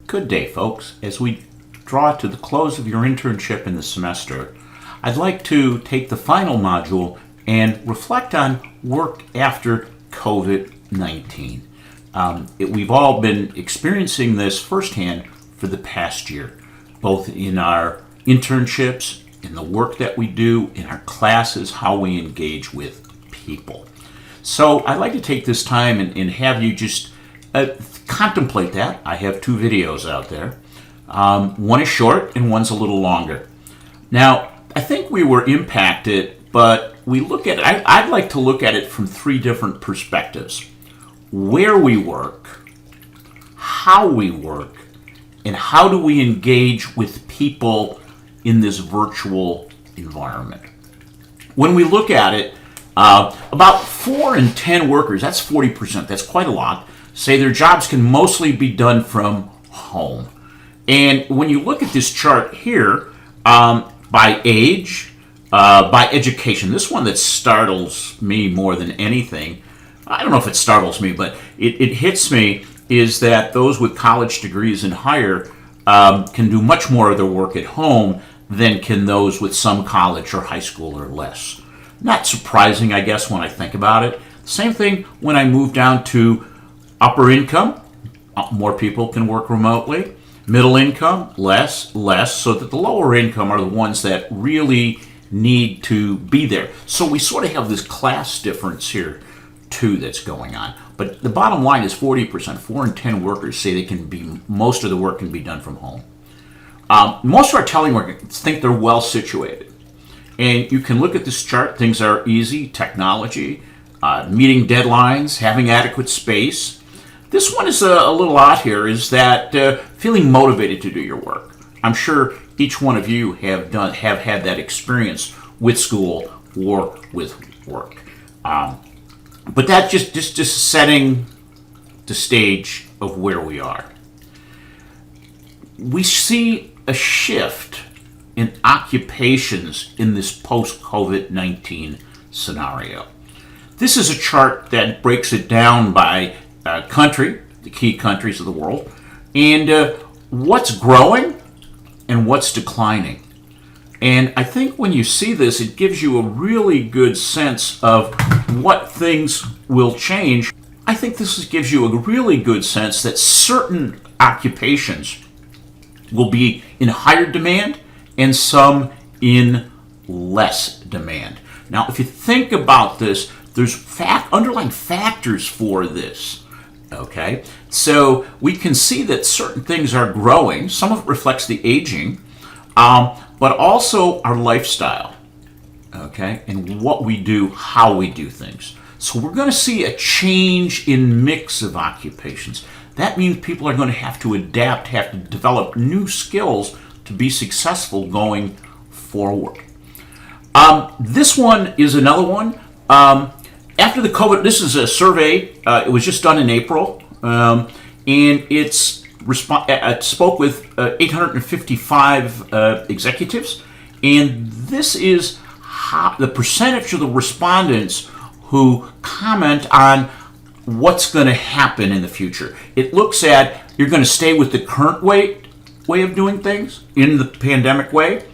Good day, folks. As we draw to the close of your internship in the semester, I'd like to take the final module and reflect on work after COVID-19. We've all been experiencing this firsthand for the past year, both in our internships, in the work that we do, in our classes, how we engage with people. So I'd like to take this time and have you just contemplate that. I have two videos out there. One is short and one's a little longer. Now, I think we were impacted, but we look at I'd like to look at it from three different perspectives. Where we work, how we work, and how do we engage with people in this virtual environment. When we look at it, about 4 in 10 workers, that's 40%, that's quite a lot, say their jobs can mostly be done from home. And when you look at this chart here, by age, by education, this one that startles me more than anything, I don't know if it startles me, but it hits me, is that those with college degrees and higher can do much more of their work at home than can those with some college or high school or less. Not surprising, I guess, when I think about it. Same thing when I move down to upper income, more people can work remotely. Middle income, less, so that the lower income are the ones that really need to be there. So we sort of have this class difference here, too, that's going on. But the bottom line is 40%, 4 in 10 workers say most of the work can be done from home. Most of our teleworkers think they're well situated. And you can look at this chart, things are easy, technology, meeting deadlines, having adequate space. This one is a little odd here, is that feeling motivated to do your work. I'm sure each one of you have had that experience with school or with work. But that just setting the stage of where we are. We see a shift in occupations in this post-COVID-19 scenario. This is a chart that breaks it down by country, the key countries of the world, and what's growing and what's declining. And I think when you see this, it gives you a really good sense of what things will change. I think this gives you a really good sense that certain occupations will be in higher demand and some in less demand. Now, if you think about this, there's underlying factors for this. Okay, so we can see that certain things are growing. Some of it reflects the aging, but also our lifestyle, okay, and what we do, how we do things. So we're going to see a change in mix of occupations. That means people are going to have to adapt, have to develop new skills to be successful going forward. This one is another one. After the COVID, this is a survey. It was just done in April, and it spoke with 855 executives, and this is the percentage of the respondents who comment on what's going to happen in the future. It looks at, you're going to stay with the current way of doing things in the pandemic way,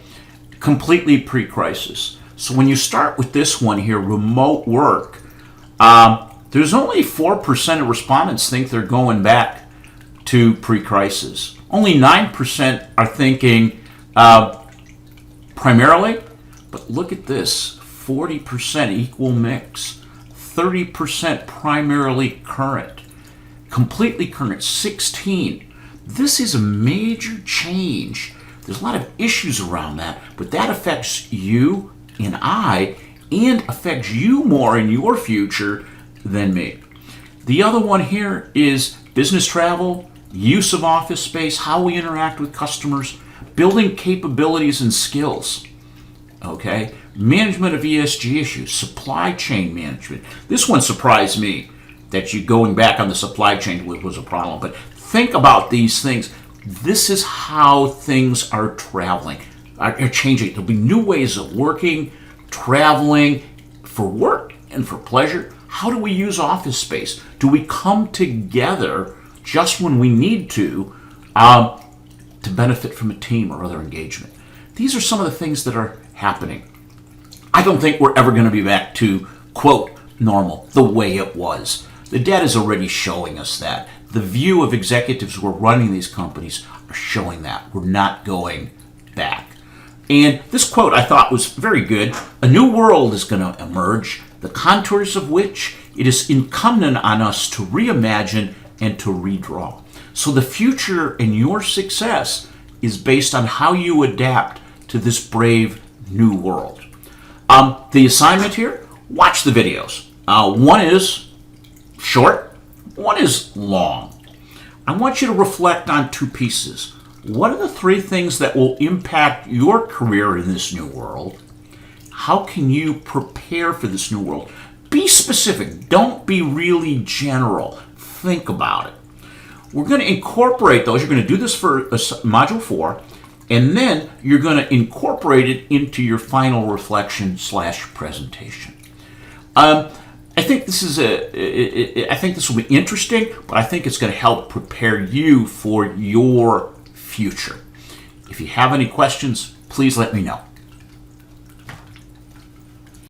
completely pre-crisis. So when you start with this one here, remote work, there's only 4% of respondents think they're going back to pre-crisis. Only 9% are thinking primarily, but look at this, 40% equal mix, 30% primarily current, completely current, 16. This is a major change. There's a lot of issues around that, but that affects you and I, and affects you more in your future than me. The other one here is business travel, use of office space, how we interact with customers, building capabilities and skills, okay? Management of ESG issues, supply chain management. This one surprised me, that you going back on the supply chain was a problem, but think about these things. This is how things are traveling, are changing. There'll be new ways of working, traveling for work and for pleasure. How do we use office space? Do we come together just when we need to to benefit from a team or other engagement. These are some of the things that are happening. I don't think we're ever going to be back to, quote, normal, the way it was. The data is already showing us that. The view of executives who are running these companies are showing that. We're not going back. And this quote I thought was very good. A new world is going to emerge, the contours of which it is incumbent on us to reimagine and to redraw. So the future and your success is based on how you adapt to this brave new world. The assignment here, watch the videos. One is short, one is long. I want you to reflect on two pieces. What are the three things that will impact your career in this new world? How can you prepare for this new world? Be specific. Don't be really general. Think about it. We're going to incorporate those. You're going to do this for Module 4, and then you're going to incorporate it into your final reflection / presentation. I think this will be interesting, but I think it's going to help prepare you for your future. If you have any questions, please let me know.